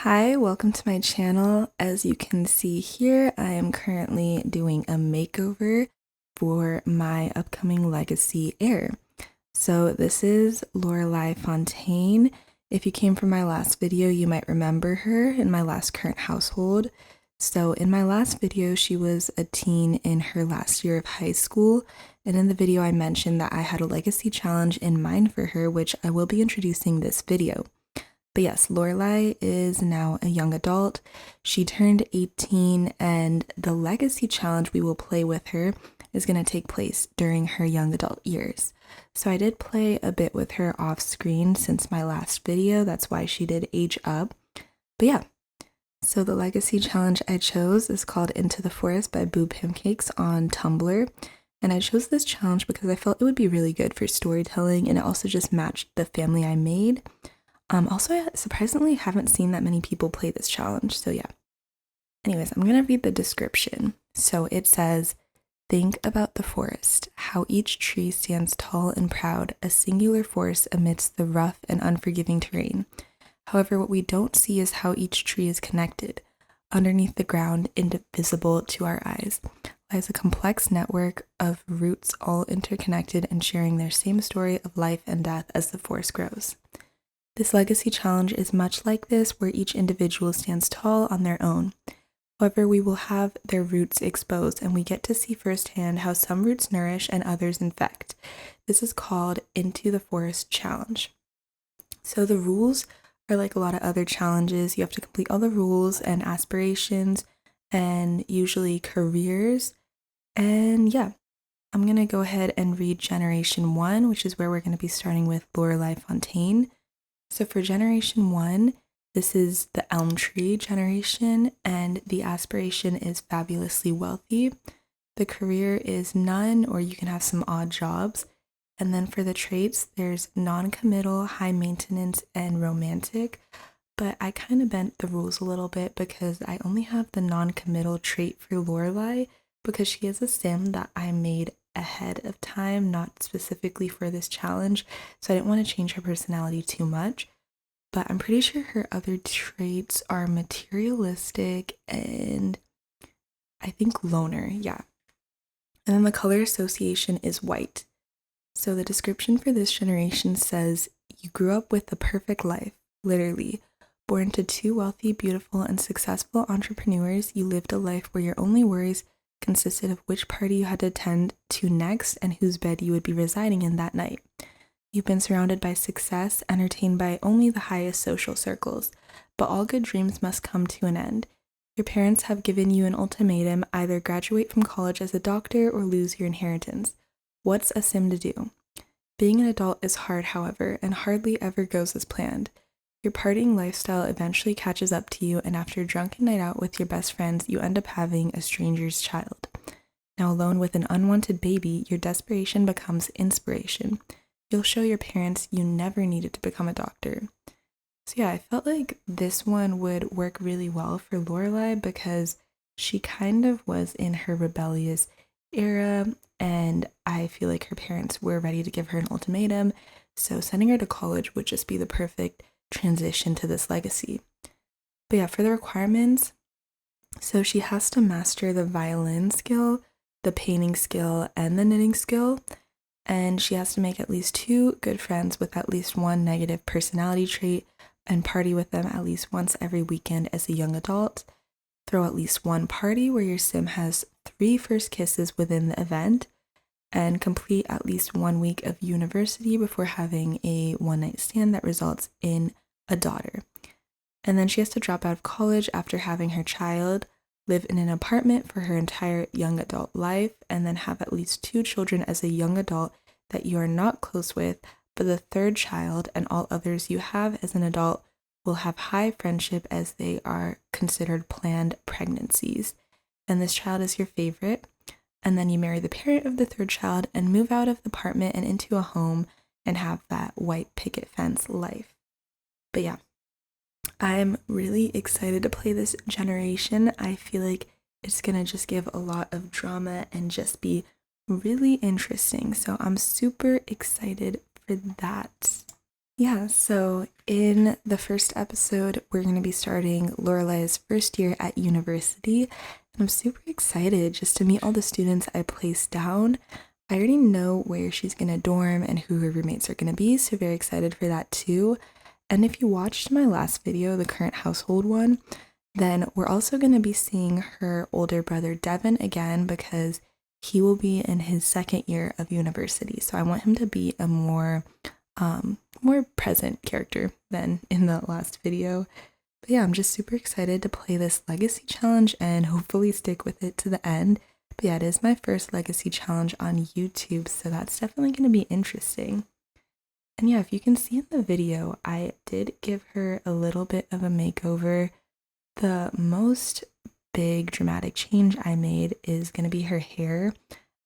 Hi, welcome to my channel. As you can see here, I am currently doing a makeover for my upcoming legacy heir. So this is Lorelei Fontaine. If you came from my last video, you might remember her in my last current household. So in my last video, she was a teen in her last year of high school. And in the video, I mentioned that I had a legacy challenge in mind for her, which I will be introducing this video. But yes, Lorelei is now a young adult. She turned 18, and the legacy challenge we will play with her is going to take place during her young adult years. So I did play a bit with her off screen since my last video. That's why she did age up. But yeah, so the legacy challenge I chose is called Into the Forest by Boo Pancakes on Tumblr. And I chose this challenge because I felt it would be really good for storytelling, and it also just matched the family I made. Also, I surprisingly haven't seen that many people play this challenge, so yeah. Anyways, I'm gonna read the description. So it says, think about the forest, how each tree stands tall and proud, a singular force amidst the rough and unforgiving terrain. However, what we don't see is how each tree is connected. Underneath the ground, invisible to our eyes, lies a complex network of roots all interconnected and sharing their same story of life and death as the forest grows. This legacy challenge is much like this, where each individual stands tall on their own. However, we will have their roots exposed, and we get to see firsthand how some roots nourish and others infect. This is called Into the Forest Challenge. So the rules are like a lot of other challenges. You have to complete all the rules and aspirations and usually careers. And yeah, I'm going to go ahead and read Generation 1, which is where we're going to be starting with Lorelei Fontaine. So for Generation 1, this is the elm tree generation, and the aspiration is fabulously wealthy. The career is none, or you can have some odd jobs. And then for the traits, there's non-committal, high maintenance, and romantic. But I kind of bent the rules a little bit because I only have the non-committal trait for Lorelei because she is a sim that I made ahead of time, not specifically for this challenge, so I didn't want to change her personality too much. But I'm pretty sure her other traits are materialistic and I think loner, yeah. And then the color association is white. So the description for this generation says, you grew up with the perfect life, literally. Born to two wealthy, beautiful, and successful entrepreneurs, you lived a life where your only worries consisted of which party you had to attend to next and whose bed you would be residing in that night. You've been surrounded by success, entertained by only the highest social circles, but all good dreams must come to an end. Your parents have given you an ultimatum: either graduate from college as a doctor or lose your inheritance. What's a sim to do? Being an adult is hard, however, and hardly ever goes as planned. Your partying lifestyle eventually catches up to you, and after a drunken night out with your best friends, you end up having a stranger's child. Now alone with an unwanted baby, your desperation becomes inspiration. You'll show your parents you never needed to become a doctor. So yeah, I felt like this one would work really well for Lorelei because she kind of was in her rebellious era, and I feel like her parents were ready to give her an ultimatum, so sending her to college would just be the perfect transition to this legacy. But yeah, for the requirements, so she has to master the violin skill, the painting skill, and the knitting skill, and she has to make at least 2 good friends with at least 1 negative personality trait and party with them at least once every weekend as a young adult. Throw at least 1 party where your sim has 3 first kisses within the event, and complete at least 1 week of university before having a one-night stand that results in a daughter. And then she has to drop out of college after having her child, live in an apartment for her entire young adult life, and then have at least 2 children as a young adult that you are not close with, but the 3rd child and all others you have as an adult will have high friendship as they are considered planned pregnancies. And this child is your favorite. And then you marry the parent of the 3rd child and move out of the apartment and into a home and have that white picket fence life. But yeah, I'm really excited to play this generation. I feel like it's gonna just give a lot of drama and just be really interesting. So I'm super excited for that. Yeah, so in the first episode, we're going to be starting Lorelei's first year at university. And I'm super excited just to meet all the students I placed down. I already know where she's going to dorm and who her roommates are going to be, so very excited for that too. And if you watched my last video, the current household one, then we're also going to be seeing her older brother Devin again because he will be in his second year of university. So I want him to be a more present character than in the last video. But yeah, I'm just super excited to play this legacy challenge and hopefully stick with it to the end. But yeah, it is my first legacy challenge on YouTube, so that's definitely going to be interesting. And yeah, if you can see in the video, I did give her a little bit of a makeover. The most big dramatic change I made is going to be her hair.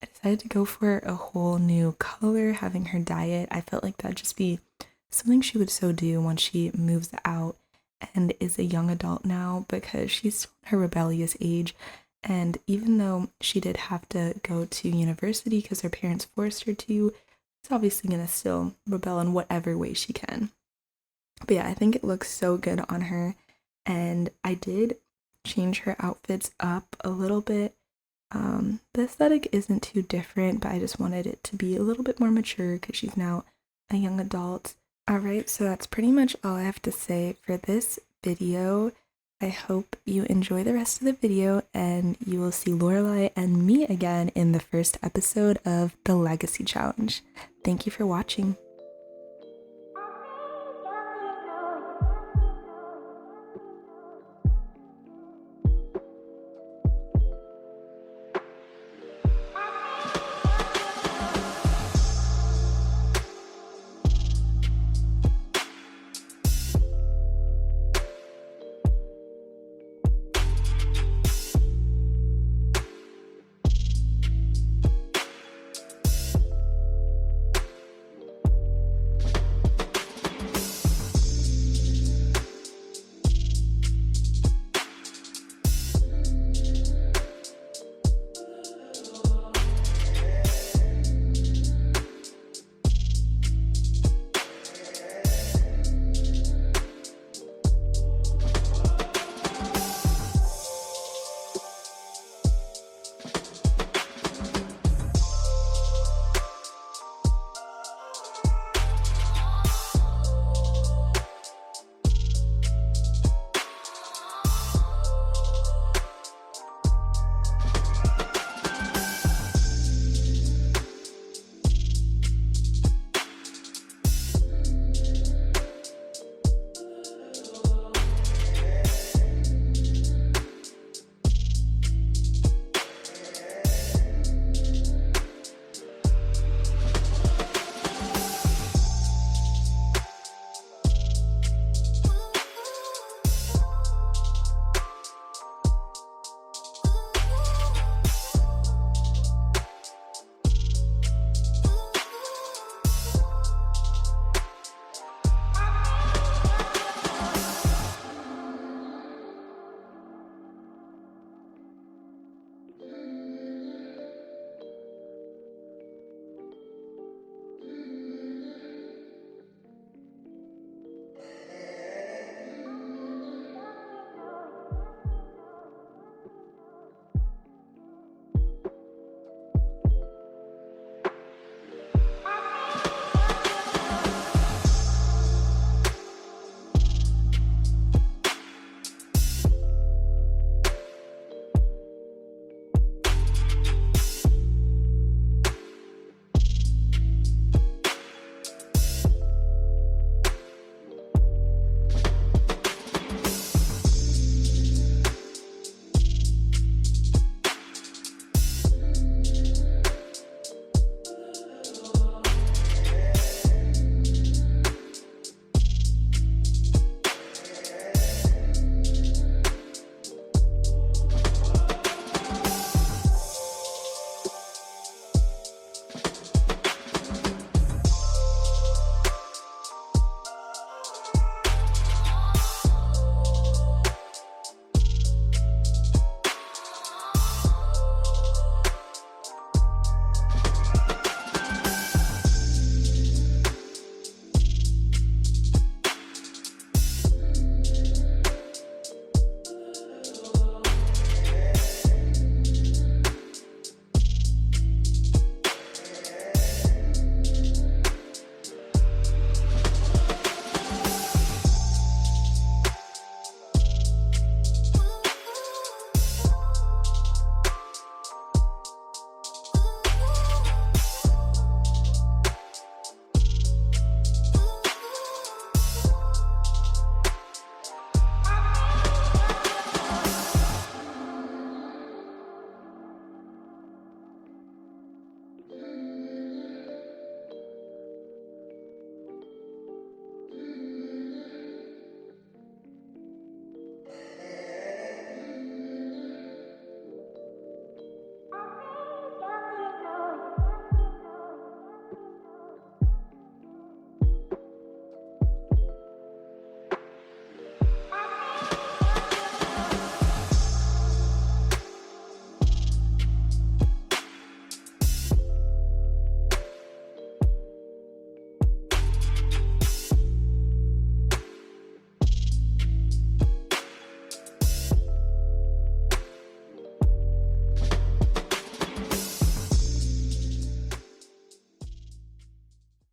I decided to go for a whole new color, having her dye it. I felt like that'd just be something she would so do once she moves out and is a young adult now, because she's still in her rebellious age. And even though she did have to go to university because her parents forced her to, she's obviously going to still rebel in whatever way she can. But yeah, I think it looks so good on her. And I did change her outfits up a little bit. The aesthetic isn't too different, but I just wanted it to be a little bit more mature because she's now a young adult. Alright, so that's pretty much all I have to say for this video. I hope you enjoy the rest of the video and you will see Lorelei and me again in the first episode of the Legacy Challenge. Thank you for watching.